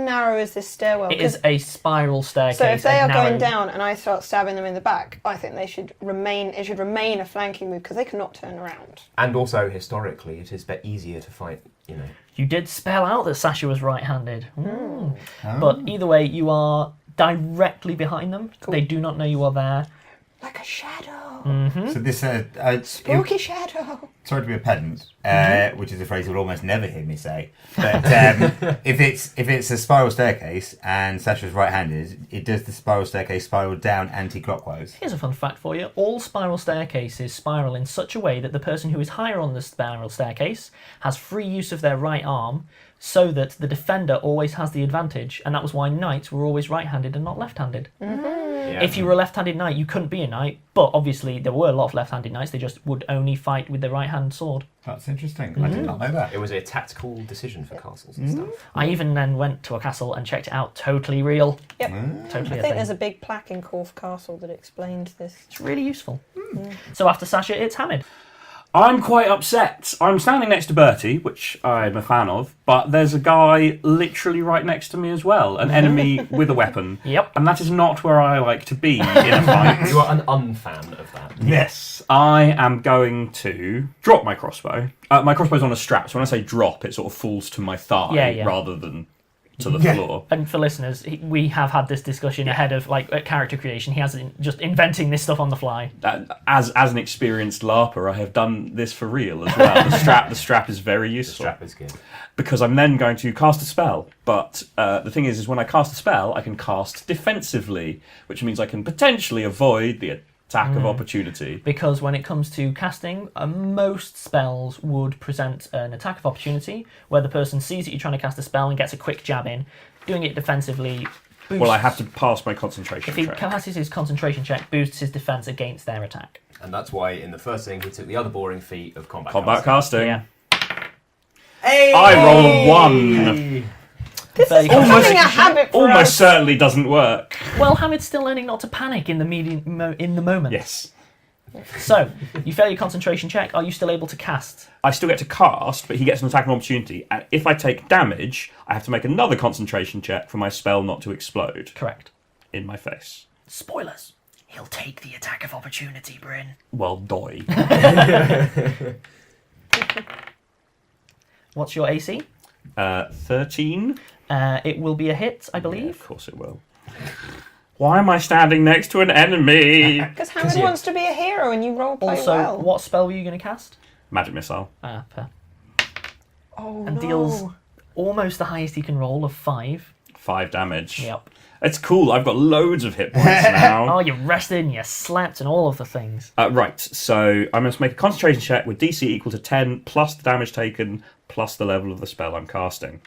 narrow is this stairwell? It is a spiral staircase. So if they a are narrow- going down and I start stabbing them in the back, I think they should remain. It should remain a flanking move because they cannot turn around. And also, historically, it is easier to fight, you know. You did spell out that Sasha was right-handed. But either way, you are directly behind them. Cool. They do not know you are there. Like a shadow. So this, Spooky shadow. sorry to be a pedant, which is a phrase you'll almost never hear me say. But if it's a spiral staircase and Sasha's right-handed, it does the spiral staircase spiral down anti-clockwise. Here's a fun fact for you. All spiral staircases spiral in such a way that the person who is higher on the spiral staircase has free use of their right arm so that the defender always has the advantage, and that was why knights were always right-handed and not left-handed. Yeah. If you were a left-handed knight, you couldn't be a knight, but obviously there were a lot of left-handed knights, they just would only fight with their right-hand sword. That's interesting. I did not know that. It was a tactical decision for castles and stuff. I even then went to a castle and checked it out, totally real. Yep. Totally I a think thing. there's a big plaque in Corfe Castle that explained this. It's really useful. So after Sasha, it's Hamid. I'm quite upset. I'm standing next to Bertie, which I'm a fan of, but there's a guy literally right next to me as well, an enemy with a weapon. Yep. And that is not where I like to be in a fight. You are an unfan of that. Yes. I am going to drop my crossbow. My crossbow's on a strap, so when I say drop, it sort of falls to my thigh rather than to the floor. And for listeners, we have had this discussion ahead of character creation. He hasn't just inventing this stuff on the fly. As an experienced LARPer, I have done this for real as well. The strap is very useful. The strap is good. Because I'm then going to cast a spell. But the thing is when I cast a spell, I can cast defensively, which means I can potentially avoid the attack of opportunity. Because when it comes to casting, most spells would present an attack of opportunity where the person sees that you're trying to cast a spell and gets a quick jab in. Doing it defensively boosts... Well, I have to pass my concentration If he check. passes his concentration check, boosts his defense against their attack. And that's why in the first thing we took the other boring feat of combat casting. Yeah. Hey! I roll a 1. This is Almost- becoming a habit for Almost us. certainly doesn't work. Well, Hamid's still learning not to panic in the in the moment. Yes. So, you fail your concentration check. Are you still able to cast? I still get to cast, but he gets an attack of opportunity. And if I take damage, I have to make another concentration check for my spell not to explode Correct. in my face. Spoilers. He'll take the attack of opportunity, Bryn. Well, doy. What's your AC? 13? It will be a hit, I Yeah, believe. of course it will. Why am I standing next to an enemy? Because Hamid wants to be a hero and you roleplay Also, well. what spell were you going to cast? Magic missile. Per. Oh, And no. deals almost the highest he can roll of 5. 5 damage. Yep. It's cool. I've got loads of hit points now. Oh, you rested and you slept and all of the things. Right, so I must make a concentration check with DC equal to 10 plus the damage taken plus the level of the spell I'm casting.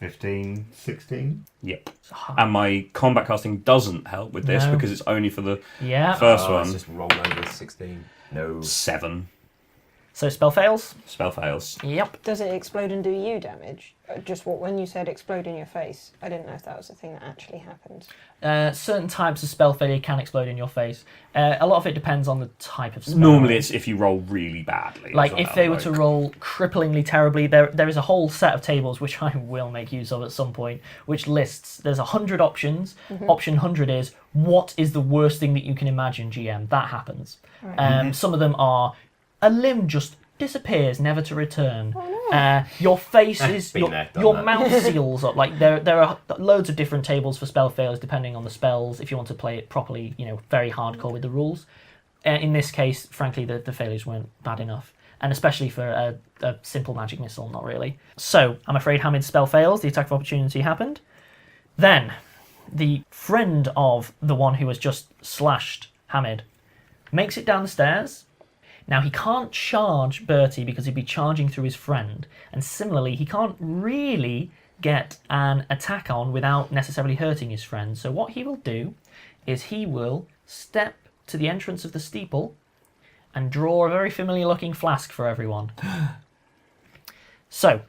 15, 16. Yep. And my combat casting doesn't help with this No. because it's only for the Yeah. first Let's one. just roll over 16. No. 7. So spell fails? Spell fails. Yep. Does it explode and do you damage? Just when you said explode in your face, I didn't know if that was a thing that actually happened. Certain types of spell failure can explode in your face. A lot of it depends on the type of spell. Normally it's if you roll really badly. Like, as if well, they were to roll cripplingly terribly, there is a whole set of tables, which I will make use of at some point, which lists, there's 100 options. Option 100 is, what is the worst thing that you can imagine, GM? That happens. Some of them are, a limb just disappears, never to return. Your face is, Been there, done your that. mouth seals up. Like, there are loads of different tables for spell failures depending on the spells, if you want to play it properly, very hardcore with the rules. In this case, frankly, the failures weren't bad enough. And especially for a simple magic missile, not really. So, I'm afraid Hamid's spell fails, the attack of opportunity happened. Then, the friend of the one who has just slashed Hamid makes it down the stairs. Now, he can't charge Bertie because he'd be charging through his friend. And similarly, he can't really get an attack on without necessarily hurting his friend. So what he will do is he will step to the entrance of the steeple and draw a very familiar looking flask for everyone. So,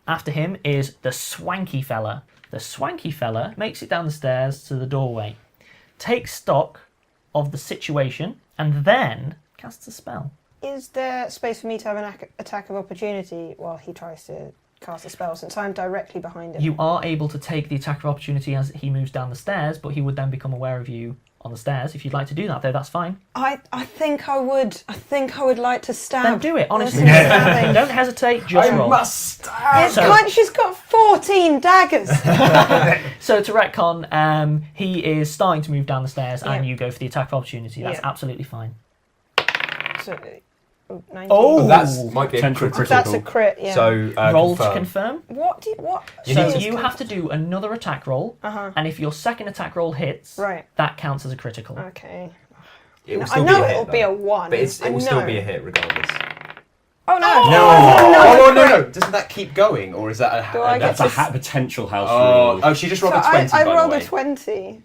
after him is the swanky fella. The swanky fella makes it down the stairs to the doorway, takes stock of the situation, and then casts a spell. Is there space for me to have an attack of opportunity while he tries to cast a spell, since I'm directly behind him? You are able to take the attack of opportunity as he moves down the stairs, but he would then become aware of you on the stairs. If you'd like to do that, though, that's fine. I think I would. I think I would like to stab. Then do it, honestly. Listen to stabbing. Don't hesitate, just roll. It's So- kind- she's got 14 daggers. So to retcon, he is starting to move down the stairs, and Yeah. you go for the attack of opportunity. That's Yeah. absolutely fine. So, 19. Oh! That might be a Potential critical. That's a crit, yeah. So, Roll confirm. to confirm. What? You So need to- you have to do another attack roll, Uh-huh. and if your second attack roll hits, Right. that counts as a critical. Okay. It will I still know be a hit, it'll be though. a 1. But it will I still know. be a hit regardless. Oh no! No. Doesn't that keep going, or is that Do I get That's a to potential house Oh, rule. she just rolled So a 20, I by rolled the a way. 20.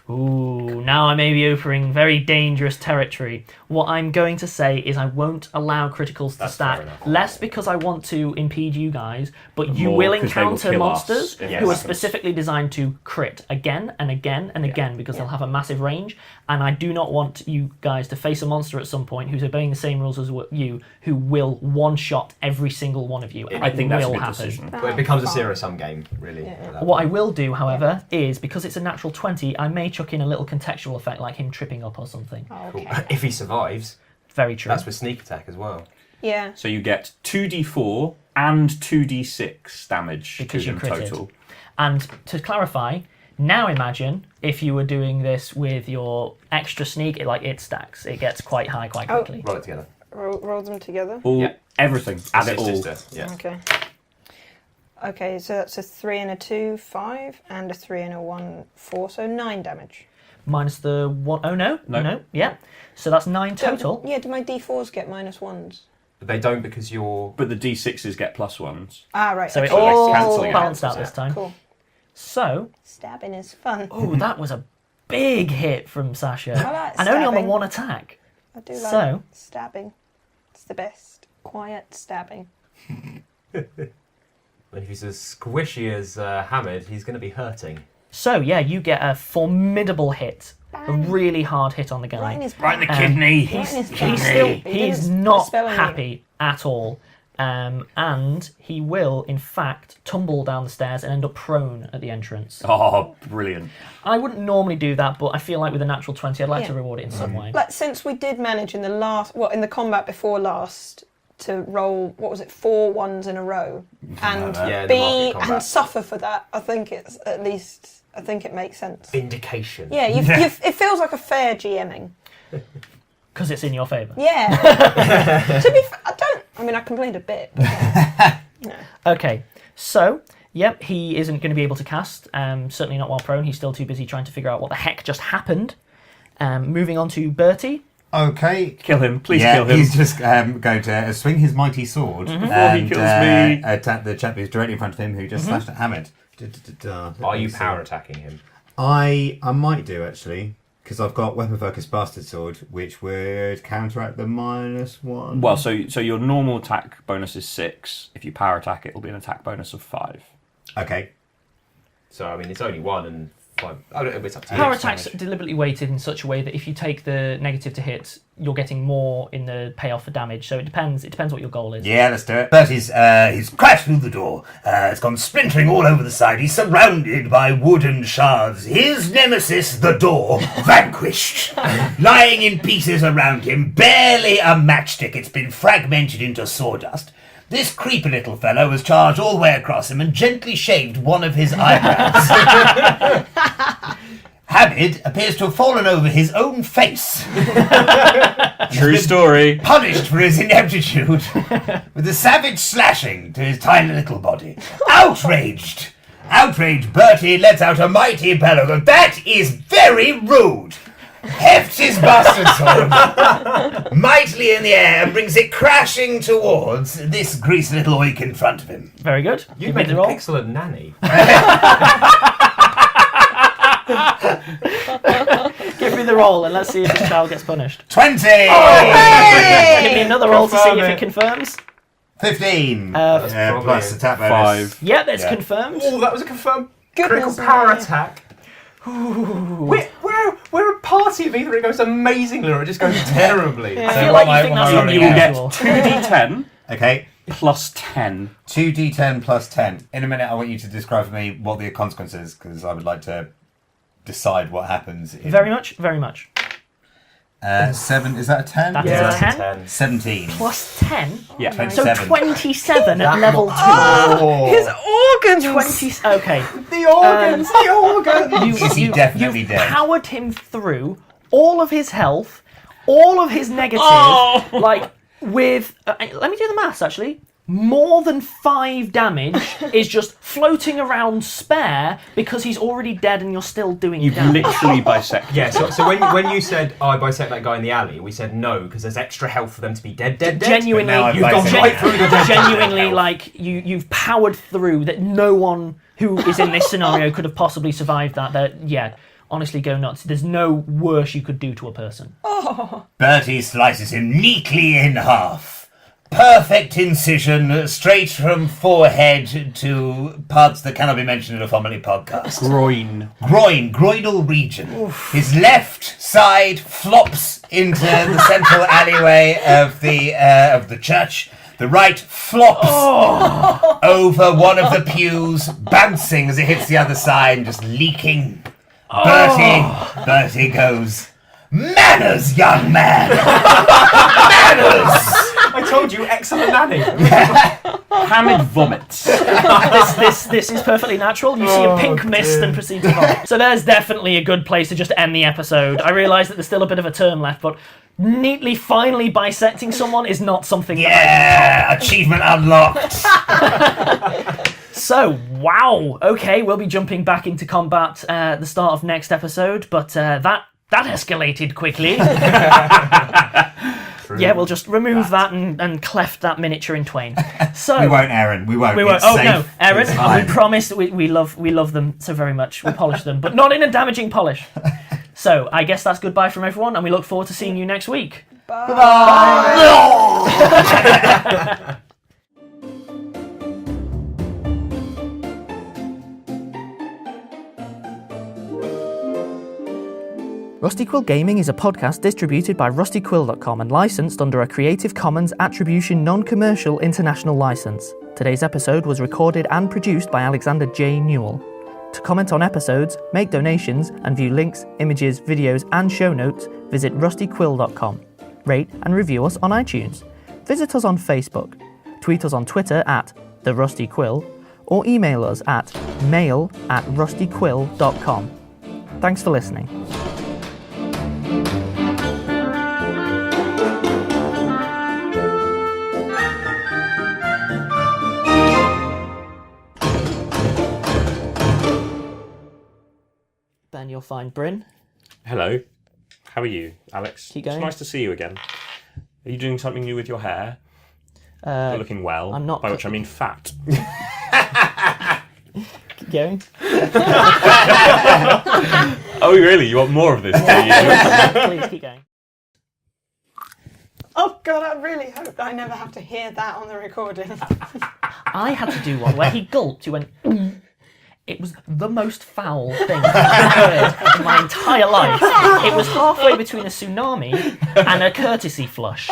Ooh, now I may be entering very dangerous territory. What I'm going to say is I won't allow criticals to That's stack. fair enough. Less because I want to impede you guys, but you More will because they will encounter kill us monsters if it who are happens. specifically designed to crit again and again and again because they'll have a massive range. And I do not want you guys to face a monster at some point who's obeying the same rules as you, who will one-shot every single one of you. And I think that's a will good happen. decision. But it becomes a zero-sum game, really. at that What I will do, however, is because it's a natural 20, I may chuck in a little contextual effect like him tripping up or something. Okay. point. If he survives, Very true. that's with sneak attack as well. Yeah. So you get 2d4 and 2d6 damage Because to you them critted. total. And to clarify, now imagine if you were doing this with your extra sneak, it stacks. It gets quite high quite Oh. quickly. Roll it together. Roll them together. All, Yeah. Everything. Add it all. Sister. Yeah. Okay. Okay, so that's a 3 and a 2, 5, and a 3 and a 1, 4, so 9 damage. Minus the one. Oh no. No. Yeah. So that's 9 total. Yeah, do my d4s get -1s? But they don't because you're... But the d6s get +1s. Ah, right. So it okay. all cancelling it balanced out, out this time. Cool. So, Stabbing is fun. oh, that was a big hit from Sasha. I like And only on the stabbing. one attack. I do like So- stabbing. It's the best. Quiet stabbing. If he's as squishy as Hamid, he's going to be hurting. So, yeah, you get a formidable hit. A Bang. really hard hit on the guy. Right in his Right in the back. kidney. Right in his He's back. still He he's didn't not spell on you. happy at all, and he will in fact tumble down the stairs and end up prone at the entrance. Oh, brilliant. I wouldn't normally do that, but I feel like with a natural 20, I'd like Yeah. to reward it in some way. Like, since we did manage in the last, well, in the combat before last, to roll, what was it, 4 1s in a row, and Yeah, in the market combat. and suffer for that, I think it's at least, I think it makes sense. Vindication. Yeah, it feels like a fair GMing. Because it's in your favour. Yeah. To be fair, I complained a bit. But yeah. Okay, so, yep, he isn't going to be able to cast, certainly not while prone. He's still too busy trying to figure out what the heck just happened. Moving on to Bertie. Okay. Kill him. Please Yeah, kill him. he's just going to swing his mighty sword Before he and kills me. attack the chap who's directly in front of him who just slashed at Hamid. Are you power attacking him? I might do actually, because I've got weapon focus bastard sword, which would counteract the -1. Well, so your normal attack bonus is 6. If you power attack, it'll be an attack bonus of 5. Okay. So, I mean, it's only 1 and 5. Oh, no, it's up to you. Power attacks are deliberately weighted in such a way that if you take the negative to hit, you're getting more in the payoff for damage. So it depends what your goal is. Yeah, let's do it. Bertie's he's crashed through the door. It's gone splintering all over the side. He's surrounded by wooden shards. His nemesis, the door, vanquished. Lying in pieces around him, barely a matchstick. It's been fragmented into sawdust. This creepy little fellow has charged all the way across him and gently shaved one of his eyebrows. Hamid appears to have fallen over his own face. True story. Punished for his ineptitude with a savage slashing to his tiny little body. Outraged, Bertie lets out a mighty bellow. That is very rude. Hefts his bastard sword mightily in the air and brings it crashing towards this greasy little oik in front of him. Very good. You Give me made the an roll. excellent nanny. Give me the roll and let's see if this child gets punished. 20! Give me another roll to see if it confirms. 15. That's probably Plus attack bonus. 5. Yep, it's Yeah. confirmed. Oh, that was a confirmed Goodness critical power me. attack. We're a party of either it goes amazingly or it just goes terribly. I So feel what like you think am I that's rolling You will get unusual. 2d10 Okay. plus 10. 2d10 plus 10. In a minute, I want you to describe for me what the consequence is, because I would like to decide what happens. Very much, very much. 7, is that a 10? That is Yeah, a that's 10. 17. Plus 10. Yeah. So 27. 27 at That level 2. His organs! 20. Okay. The organs, the organs! Is he definitely dead? Powered him through all of his health, all of his negative, like with. Let me do the maths actually. more than 5 damage is just floating around spare because he's already dead and you're still doing You've damage. literally bisected. Yeah, so when you said, I bisect that guy in the alley, we said no, because there's extra health for them to be dead. Genuinely, But now I've you've gone bisected right him. through the genuinely, like, you've powered through that no one who is in this scenario could have possibly survived that. Yeah, honestly, go nuts. There's no worse you could do to a person. Bertie slices him neatly in half. Perfect incision, straight from forehead to parts that cannot be mentioned in a Formally podcast. Groin. Groinal region. His left side flops into the central alleyway of the church. The right flops over one of the pews, bouncing as it hits the other side and just leaking. Bertie goes, "Manners, young man! Manners!" I told you, excellent nanny. Hamid vomits. This is perfectly natural. You see a pink mist and proceed to vomit. So there's definitely a good place to just end the episode. I realise that there's still a bit of a turn left, but neatly, finally bisecting someone is not something Yeah, achievement unlocked. So, wow. Okay, we'll be jumping back into combat at the start of next episode, but that escalated quickly. Yeah, we'll just remove that and cleft that miniature in twain. So We won't, Aaron. We won't. We won't. It's Oh safe. no, Aaron! It's We fine. promise we love them so very much. We polish them, but not in a damaging polish. So I guess that's goodbye from everyone, and we look forward to seeing you next week. Rusty Quill Gaming is a podcast distributed by rustyquill.com and licensed under a Creative Commons Attribution Non-Commercial International License. Today's episode was recorded and produced by Alexander J. Newall. To comment on episodes, make donations, and view links, images, videos, and show notes, visit rustyquill.com. Rate and review us on iTunes. Visit us on Facebook. Tweet us on Twitter at @TheRustyQuill, or email us at mail@rustyquill.com. Thanks for listening. Ben, you'll find Bryn. Hello. How are you, Alex? Keep going. It's nice to see you again. Are you doing something new with your hair? You're looking well. I'm not By which I mean fat. Keep going. Oh, really? You want more of this, do you? Please keep going. Oh God, I really hope that I never have to hear that on the recording. I had to do one where he gulped. He went. It was the most foul thing I've heard in my entire life. It was halfway between a tsunami and a courtesy flush.